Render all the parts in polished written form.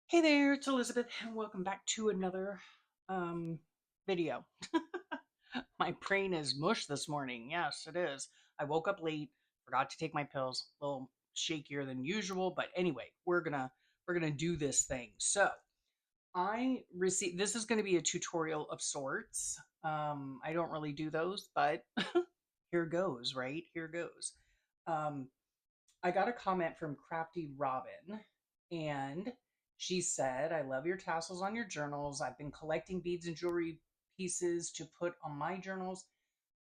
Hey there, it's Elizabeth, and welcome back to another um, video. My brain is mush this morning. Yes, it is. I woke up late, forgot to take my pills, a little shakier than usual, but anyway, we're gonna do this thing. So I received this is gonna be a tutorial of sorts. I don't really do those, but here goes, right? Here goes. Um, I got a comment from Crafty Robin, and she said, I love your tassels on your journals. I've been collecting beads and jewelry pieces to put on my journals,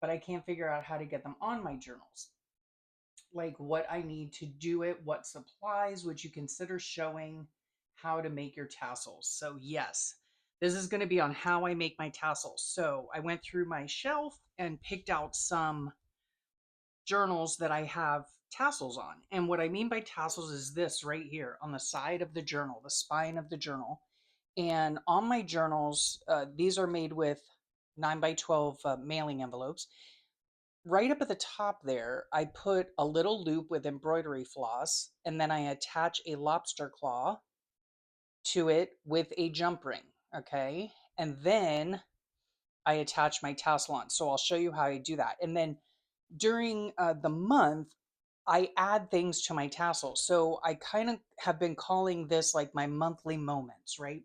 but I can't figure out how to get them on my journals. Like what I need to do it, what supplies would you consider showing how to make your tassels? So, yes, this is going to be on how I make my tassels. So, I went through my shelf and picked out some journals that I have tassels on. And what I mean by tassels is this right here on the side of the journal, the spine of the journal. And on my journals, these are made with 9 by 12 mailing envelopes. Right up at the top there, I put a little loop with embroidery floss, and then I attach a lobster claw to it with a jump ring. Okay. And then I attach my tassel on. So I'll show you how I do that. And then during the month, I add things to my tassels. So I kind of have been calling this like my monthly moments, right?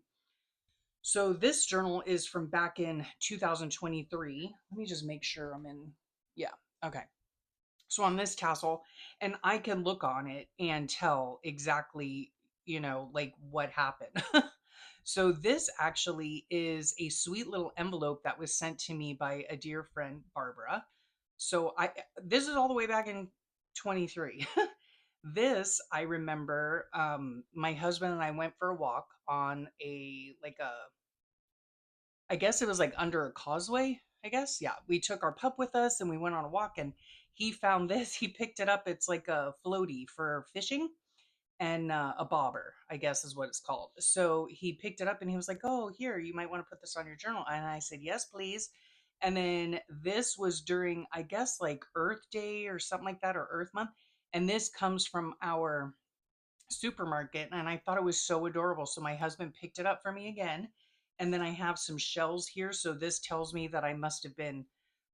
So this journal is from back in 2023. Let me just make sure I'm in. Yeah. Okay. So on this tassel, and I can look on it and tell exactly, like what happened. So this actually is a sweet little envelope that was sent to me by a dear friend, Barbara. So this is all the way back in 23. This I remember my husband and I went for a walk on I guess it was like under a causeway, I guess. Yeah, we took our pup with us and we went on a walk, and he found this, he picked it up. It's like a floaty for fishing, and a bobber, I guess is what it's called. So he picked it up and he was like, "Oh, here, you might want to put this on your journal." And I said, "Yes, please." And then this was during, I guess, like Earth Day or something like that, or Earth Month. And this comes from our supermarket, and I thought it was so adorable. So my husband picked it up for me again. And then I have some shells here. So this tells me that I must have been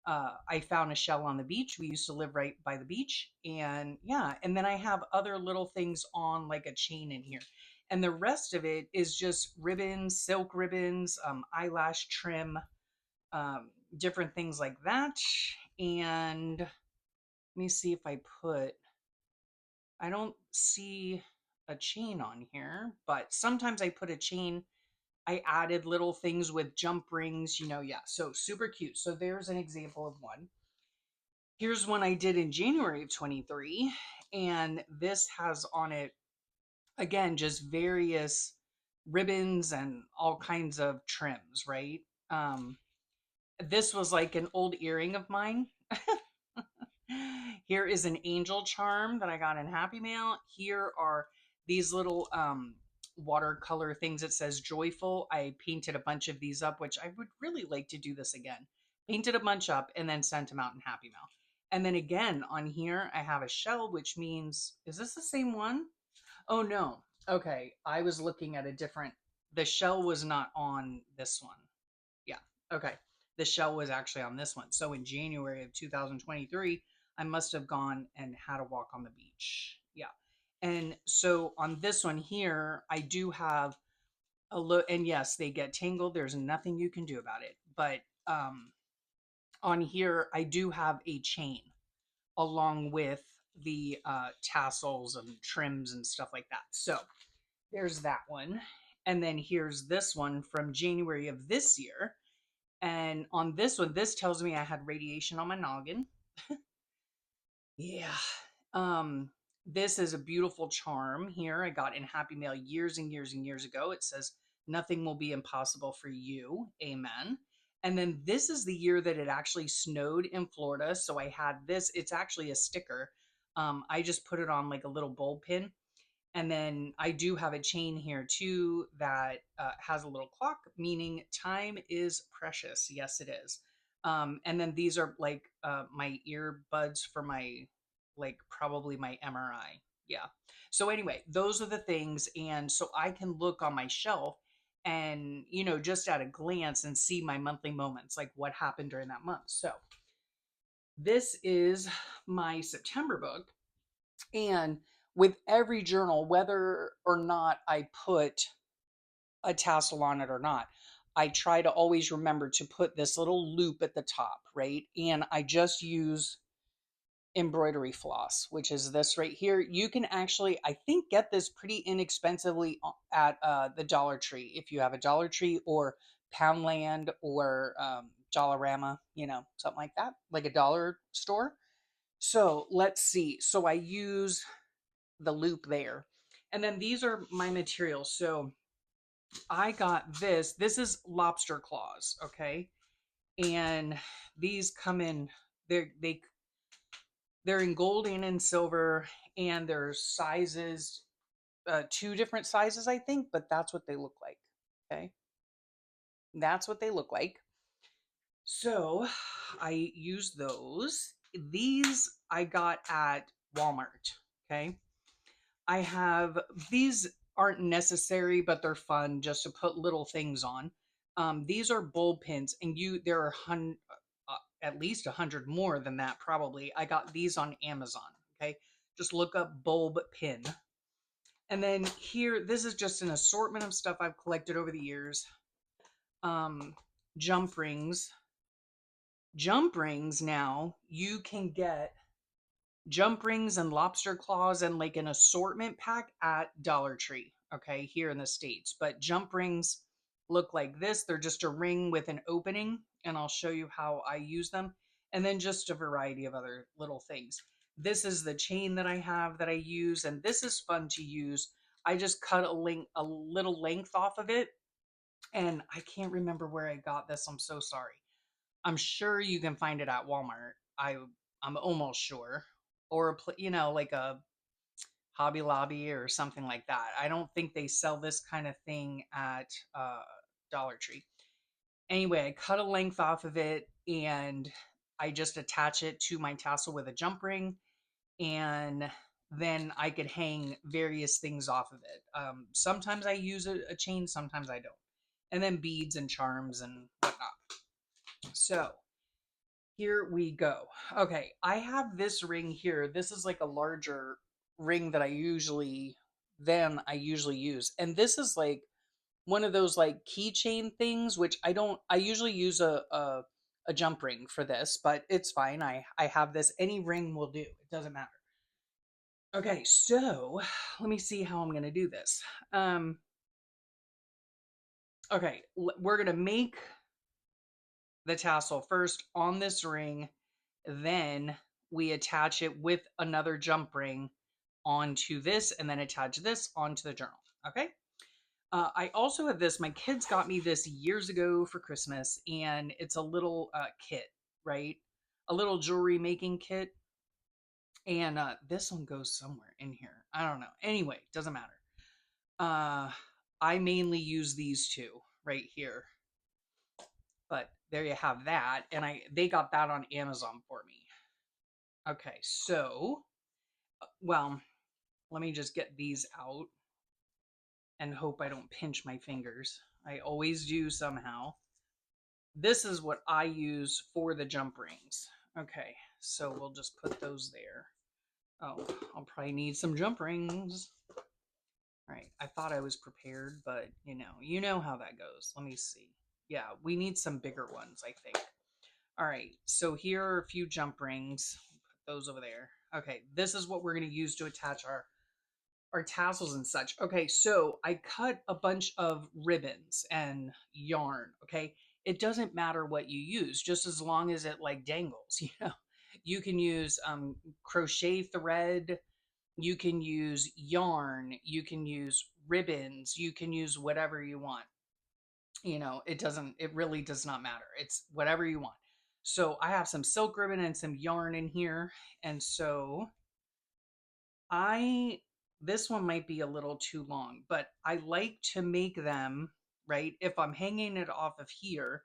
I found a shell on the beach. We used to live right by the beach. And yeah, and then I have other little things on like a chain in here. And the rest of it is just ribbons, silk ribbons, eyelash trim, different things like that. And let me see if I don't see a chain on here, but sometimes I put a chain. I added little things with jump rings, yeah. So super cute. So there's an example of one. Here's one I did in January of 23, and this has on it, again, just various ribbons and all kinds of trims, right? Um, this was like an old earring of mine. Here is an angel charm that I got in Happy Mail. Here are these little watercolor things. It says joyful. I painted a bunch of these up, which I would really like to do this again. Painted a bunch up and then sent them out in Happy Mail. And then again on here, I have a shell, which means, is this the same one? Oh no. Okay. I was looking at a different, the shell was not on this one. Yeah. Okay. The shell was actually on this one. So in January of 2023, I must have gone and had a walk on the beach. Yeah. And so on this one here, I do have a look, and yes, they get tangled. There's nothing you can do about it. But on here, I do have a chain along with the tassels and trims and stuff like that. So there's that one. And then here's this one from January of this year. And on this one, this tells me I had radiation on my noggin. Yeah. Um, this is a beautiful charm here I got in Happy Mail years and years and years ago. It says, "Nothing will be impossible for you. Amen." And then this is the year that it actually snowed in Florida. So I had this. It's actually a sticker. I just put it on like a little bulb pin. And then I do have a chain here too that has a little clock, meaning time is precious. Yes, it is. And then these are like my earbuds for my, like probably my MRI. Yeah. So anyway, those are the things. And so I can look on my shelf and, just at a glance and see my monthly moments, like what happened during that month. So this is my September book. And with every journal, whether or not I put a tassel on it or not, I try to always remember to put this little loop at the top, right? And I just use embroidery floss, which is this right here. You can actually, I think, get this pretty inexpensively at the Dollar Tree if you have a Dollar Tree or Poundland or Dollarama, something like that, like a dollar store. So let's see. So I use the loop there. And then these are my materials. So I got this. This is lobster claws, okay? And these come in, they're in gold and in silver, and there's sizes, two different sizes, I think, but that's what they look like. Okay. That's what they look like. So I use those. These I got at Walmart. Okay. I have these aren't necessary, but they're fun just to put little things on. These are bulb pins, and there are at least 100 more than that probably. I got these on Amazon. Okay, just look up bulb pin, and then here, this is just an assortment of stuff I've collected over the years. Um, jump rings. Jump rings now you can get jump rings and lobster claws and like an assortment pack at Dollar Tree, okay, here in the States. But jump rings look like this. They're just a ring with an opening, and I'll show you how I use them. And then just a variety of other little things. This is the chain that I have that I use, and this is fun to use. I just cut a little length off of it, and I can't remember where I got this. I'm so sorry. I'm sure you can find it at Walmart. I'm almost sure, or like a Hobby Lobby or something like that. I don't think they sell this kind of thing at Dollar Tree. Anyway, I cut a length off of it and I just attach it to my tassel with a jump ring, and then I could hang various things off of it. Sometimes I use a chain, sometimes I don't. And then beads and charms and whatnot. So here we go. Okay, I have this ring here. This is like a larger ring that I usually use. And this is like one of those like keychain things, which I usually use a jump ring for this, but it's fine. I have this. Any ring will do. It doesn't matter. Okay, so let me see how I'm gonna do this. Okay, we're gonna make the tassel first on this ring, then we attach it with another jump ring onto this, and then attach this onto the journal. Okay. I also have this. My kids got me this years ago for Christmas, and it's a little kit, right? A little jewelry making kit. And this one goes somewhere in here. I don't know. Anyway, doesn't matter. Uh, I mainly use these two right here. But there you have that. And they got that on Amazon for me. Okay, so, well, let me just get these out and hope I don't pinch my fingers. I always do somehow. This is what I use for the jump rings. Okay, so we'll just put those there. Oh, I'll probably need some jump rings. All right, I thought I was prepared, but you know how that goes. Let me see. Yeah, we need some bigger ones, I think. All right, so here are a few jump rings. Put those over there. Okay, this is what we're going to use to attach our tassels and such. Okay, so I cut a bunch of ribbons and yarn. Okay, it doesn't matter what you use, just as long as it like dangles. You can use crochet thread, you can use yarn, you can use ribbons, you can use whatever you want. It really does not matter. It's whatever you want. So I have some silk ribbon and some yarn in here, and so I this one might be a little too long, but I like to make them, right? If I'm hanging it off of here,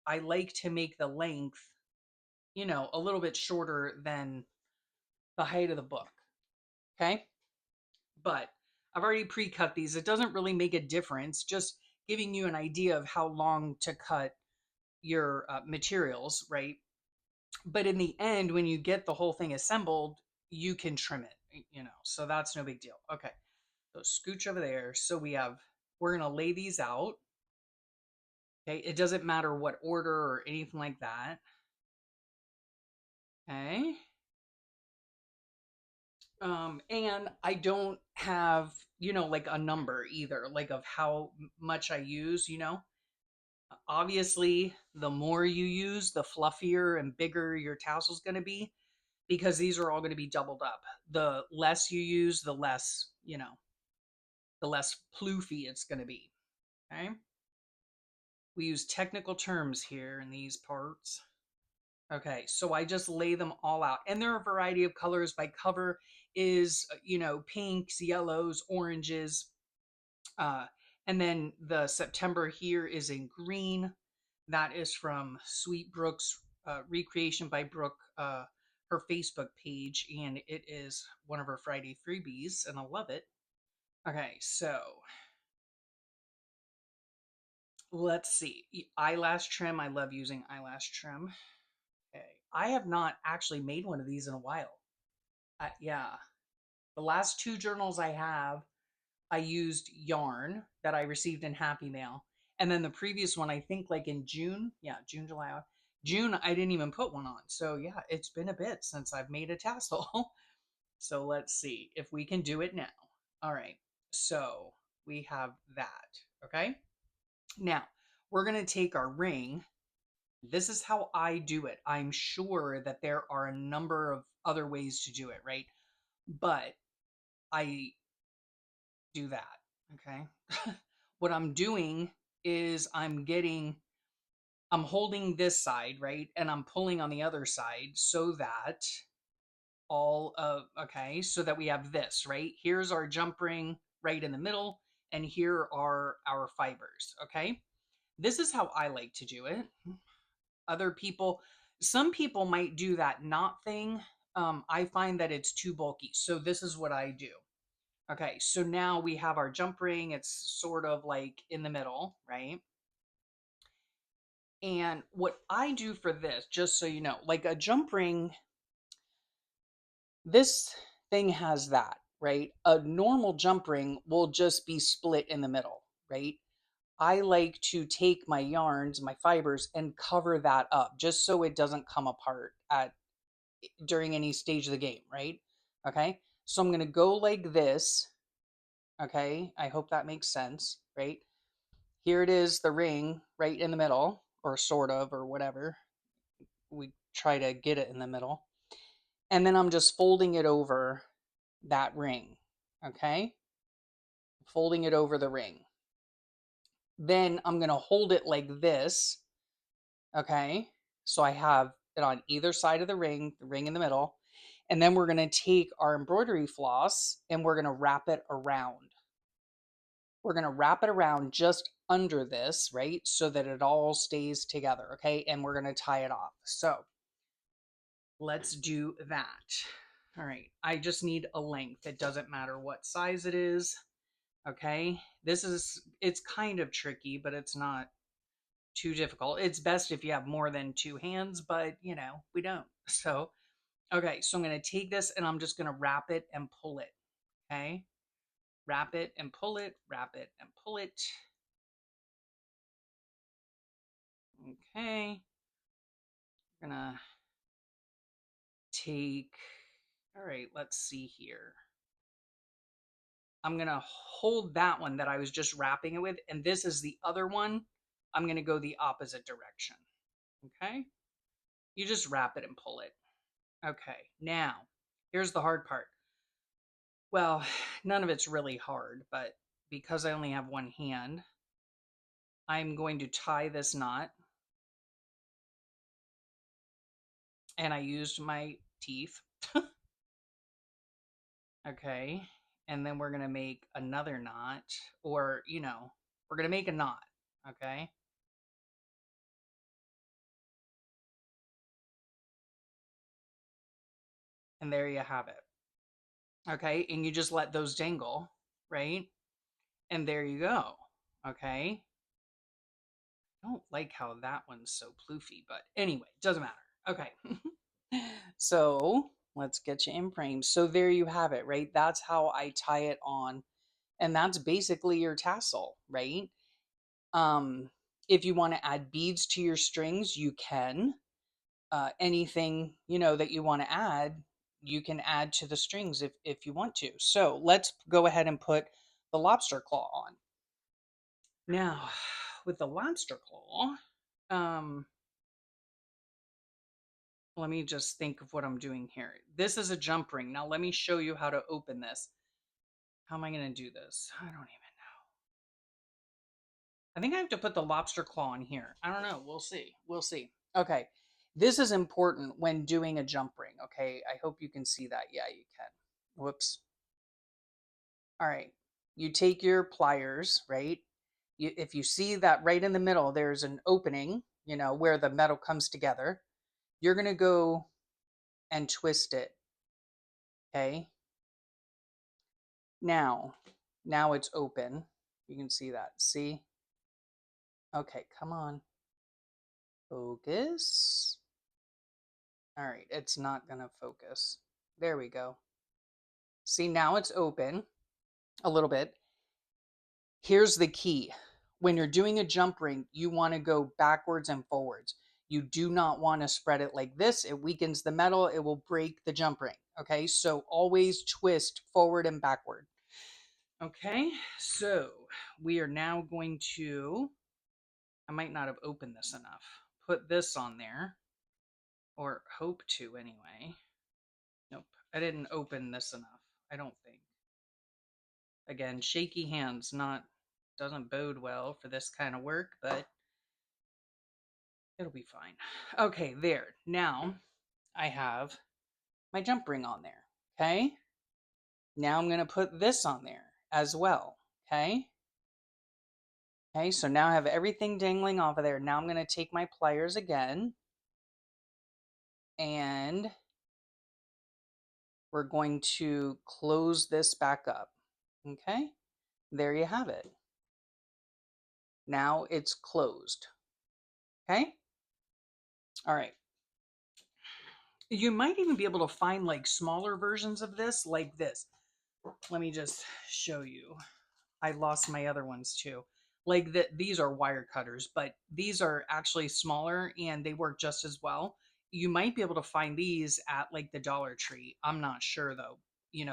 I like to make the length, a little bit shorter than the height of the book. Okay? but I've already pre-cut these. It doesn't really make a difference, just giving you an idea of how long to cut your materials, right? But in the end, when you get the whole thing assembled, you can trim it, so that's no big deal. Okay, so scooch over there. So we're going to lay these out. Okay, it doesn't matter what order or anything like that. Okay. And I don't have, like a number either, like of how much I use, Obviously, the more you use, the fluffier and bigger your tassel's going to be because these are all going to be doubled up. The less you use, the less ploofy it's going to be. Okay. We use technical terms here in these parts. Okay, so I just lay them all out. And there are a variety of colors. My cover is, pinks, yellows, oranges. Uh, and then the September here is in green. That is from Sweet Brooke's Recreation by Brooke, her Facebook page. And it is one of her Friday freebies. And I love it. Okay, so let's see. Eyelash trim. I love using eyelash trim. Okay. I have not actually made one of these in a while. Yeah. The last two journals I have, I used yarn that I received in Happy Mail. And then the previous one, I think like in June. Yeah, June, July. June, I didn't even put one on. So yeah, it's been a bit since I've made a tassel. So let's see if we can do it now. All right. So we have that. Okay. Now we're going to take our ring. This is how I do it. I'm sure that there are a number of other ways to do it, right? But I do that. Okay. What I'm doing is I'm holding this side, right? And I'm pulling on the other side so that so that we have this, right? Here's our jump ring right in the middle, and here are our fibers, okay? This is how I like to do it. Other people, some people might do that knot thing. I find that it's too bulky. So this is what I do. Okay, so now we have our jump ring. It's sort of like in the middle, right? And what I do for this, just so you know, like a jump ring, this thing has that, right? A normal jump ring will just be split in the middle, right? I like to take my yarns, my fibers, and cover that up just so it doesn't come apart during any stage of the game, right? Okay, so I'm gonna go like this. Okay, I hope that makes sense, right? Here it is, the ring right in the middle, or sort of, or whatever. We try to get it in the middle. And then I'm just folding it over that ring. Okay, folding it over the ring. Then I'm gonna hold it like this. Okay, so I have it on either side of the ring in the middle. And then we're going to take our embroidery floss and we're going to wrap it around. We're going to wrap it around just under this, right? So that it all stays together, okay? And we're going to tie it off. So let's do that. All right, I just need a length. It doesn't matter what size it is, okay? It's kind of tricky, but it's not too difficult. It's best if you have more than two hands, but we don't. So, okay, so I'm going to take this and I'm just going to wrap it and pull it, okay? Wrap it and pull it, wrap it and pull it. Okay. We're gonna take, all right, let's see here. I'm gonna hold that one that I was just wrapping it with, and this is the other one. I'm gonna go the opposite direction. Okay. You just wrap it and pull it. Okay. Now, here's the hard part. Well, none of it's really hard, but because I only have one hand, I'm going to tie this knot. And I used my teeth. Okay. And then we're going to make another knot, or, we're going to make a knot. Okay. And there you have it. Okay. And you just let those dangle, right? And there you go. Okay. I don't like how that one's so ploofy, but anyway, doesn't matter. Okay. So let's get you in frame. So there you have it, right? That's how I tie it on. And that's basically your tassel, right? Um, if you want to add beads to your strings, you can. Anything, that you want to add, you can add to the strings if you want to. So let's go ahead and put the lobster claw on. Now, with the lobster claw, um, let me just think of what I'm doing here. This is a jump ring. Now let me show you how to open this. How am I going to do this? I don't even know. I think I have to put the lobster claw in here. I don't know. We'll see. We'll see. Okay. This is important when doing a jump ring. Okay. I hope you can see that. Yeah, you can. Whoops. All right. You take your pliers, right? If you see that right in the middle, there's an opening, where the metal comes together. You're going to go and twist it. Okay. Now it's open. You can see that. See? Okay, come on. Focus. All right, it's not going to focus. There we go. See, now it's open a little bit. Here's the key. When you're doing a jump ring, you want to go backwards and forwards. You do not want to spread it like this. It weakens the metal. It will break the jump ring. Okay, so always twist forward and backward. Okay, so we are now going to, I might not have opened this enough, put this on there, or hope to anyway. Nope, I didn't open this enough, I don't think. Again, shaky hands doesn't bode well for this kind of work, but it'll be fine. Okay, there. Now I have my jump ring on there. Okay. Now I'm going to put this on there as well. Okay. Okay, so now I have everything dangling off of there. Now I'm going to take my pliers again and we're going to close this back up. Okay, there you have it. Now it's closed. Okay. All right. You might even be able to find like smaller versions of this like this. Let me just show you. I lost my other ones too. Like these are wire cutters, but these are actually smaller and they work just as well. You might be able to find these at like the Dollar Tree. I'm not sure though.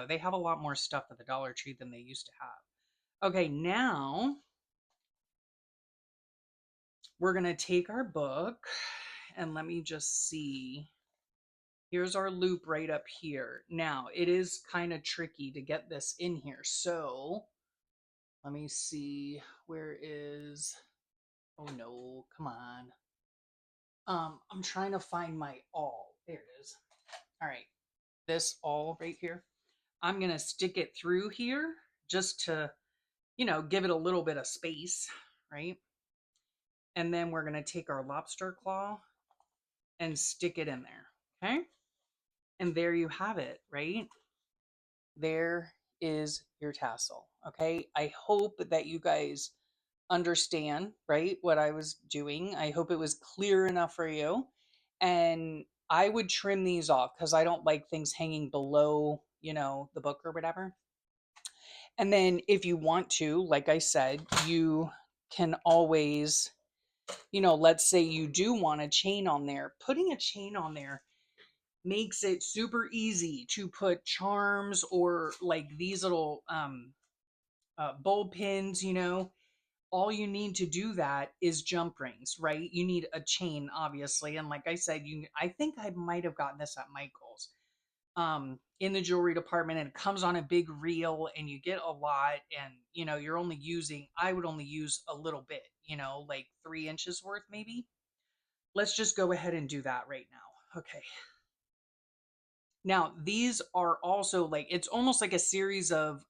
They have a lot more stuff at the Dollar Tree than they used to have. Okay, now we're going to take our book and let me just see. Here's our loop right up here. Now, it is kind of tricky to get this in here. So, let me see. Where is... Oh no, come on. I'm trying to find my awl. There it is. All right. This awl right here. I'm going to stick it through here just to, give it a little bit of space, right? And then we're going to take our lobster claw and stick it in there. Okay. And there you have it, right? There is your tassel. Okay. I hope that you guys understand, right, what I was doing. I hope it was clear enough for you. And I would trim these off because I don't like things hanging below, the book or whatever. And then if you want to, like I said, you can always, let's say you do want a chain on there. Putting a chain on there makes it super easy to put charms or like these little bulb pins, all you need to do that is jump rings, right? You need a chain, obviously. And like I said, I think I might have gotten this at Michael's in the jewelry department, and it comes on a big reel and you get a lot, and I would only use a little bit, like 3 inches worth maybe. Let's just go ahead and do that right now. Okay. Now, these are also like, it's almost like a series of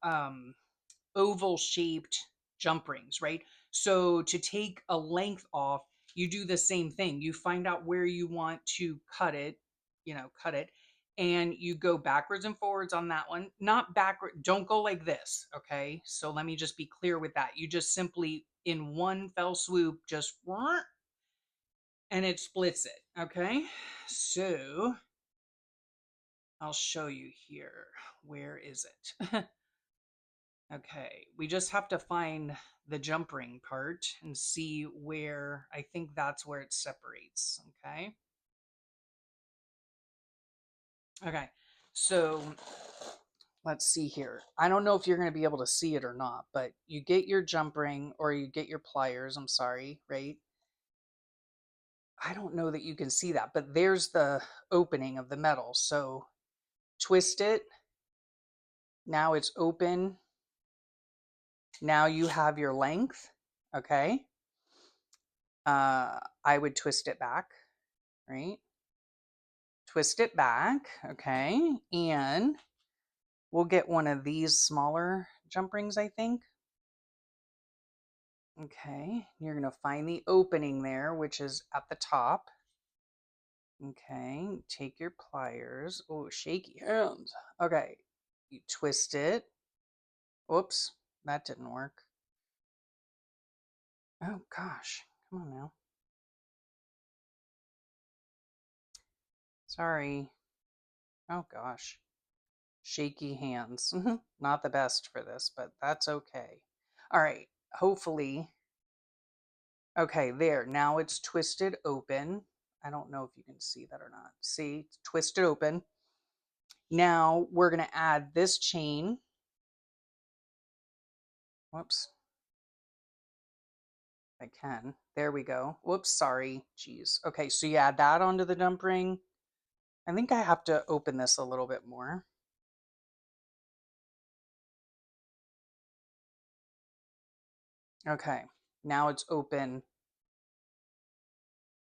oval shaped jump rings, right? So to take a length off, you do the same thing. You find out where you want to cut it, cut it, and you go backwards and forwards on that one. Not backward, don't go like this, okay? So let me just be clear with that. You just simply, in one fell swoop, just and it splits it, okay? So I'll show you here. Where is it? Okay, we just have to find the jump ring part and see where, I think that's where it separates, okay? Okay, so let's see here. I don't know if you're going to be able to see it or not, but you get your jump ring or you get your pliers, I'm sorry, right? I don't know that you can see that, but there's the opening of the metal. So twist it. Now it's open. Now you have your length, okay? I would twist it back, right? Twist it back, okay? And we'll get one of these smaller jump rings, I think. Okay, you're going to find the opening there, which is at the top. Okay, take your pliers. Oh, shaky hands. Okay, you twist it. Whoops, that didn't work. Oh gosh, come on now. Sorry. Oh gosh. Shaky hands. Not the best for this, but that's okay. All right, hopefully. Okay, there. Now it's twisted open. I don't know if you can see that or not. See, it's twisted open. Now we're going to add this chain. Whoops. I can. There we go. Whoops, sorry. Jeez. Okay, so you add that onto the dump ring. I think I have to open this a little bit more. Okay, now it's open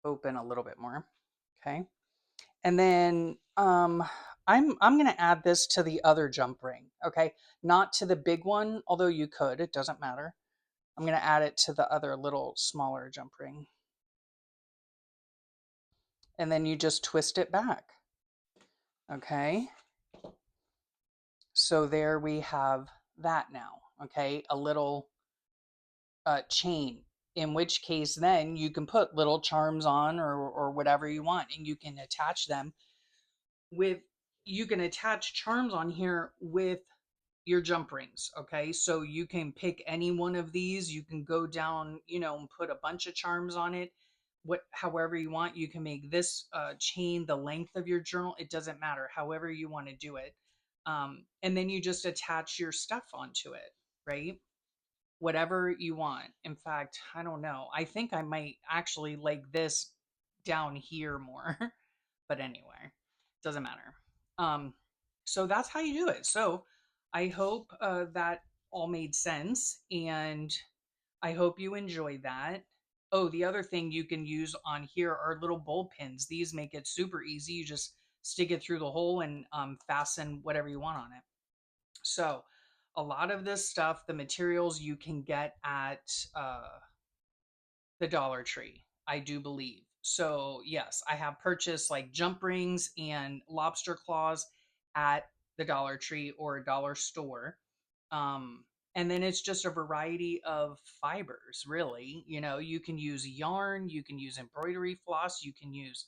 a little bit more. Okay. And then I'm going to add this to the other jump ring, okay? Not to the big one, although you could, it doesn't matter. I'm going to add it to the other little smaller jump ring. And then you just twist it back. Okay? So there we have that now, okay? A little chain, in which case then you can put little charms on or whatever you want, and you can attach them with, you can attach charms on here with your jump rings, okay? So you can pick any one of these, you can go down, you know, and put a bunch of charms on it, however you want. You can make this chain the length of your journal, it doesn't matter, however you want to do it. And then you just attach your stuff onto it, right? Whatever you want. In fact, I don't know, I think I might actually like this down here more. But anyway, doesn't matter. um so that's how you do it. So I hope that all made sense, and I hope you enjoyed that. Oh, the other thing you can use on here are little bowl pins. These make it super easy. You just stick it through the hole and fasten whatever you want on it. So a lot of this stuff, the materials, you can get at the Dollar Tree, I do believe. So, yes, I have purchased like jump rings and lobster claws at the Dollar Tree or a dollar store. And then it's just a variety of fibers, really. You know, you can use yarn, you can use embroidery floss, you can use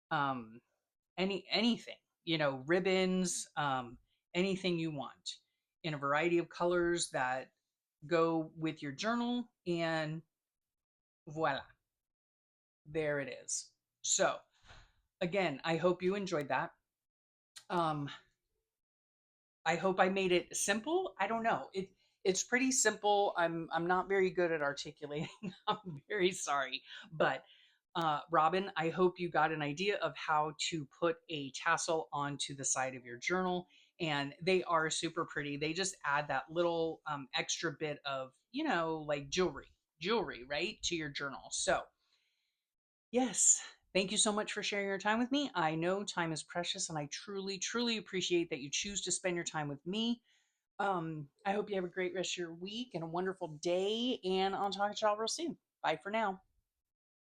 um, anything, you know, ribbons, anything you want in a variety of colors that go with your journal. And voila, there it is. So again, I hope you enjoyed that. Um, I hope I made it simple. I don't know. It's pretty simple. I'm not very good at articulating. I'm very sorry. But Robin, I hope you got an idea of how to put a tassel onto the side of your journal. And they are super pretty. They just add that little extra bit of, you know, like jewelry, right, to your journal. So yes. Thank you so much for sharing your time with me. I know time is precious, and I truly, truly appreciate that you choose to spend your time with me. I hope you have a great rest of your week and a wonderful day, and I'll talk to y'all real soon. Bye for now.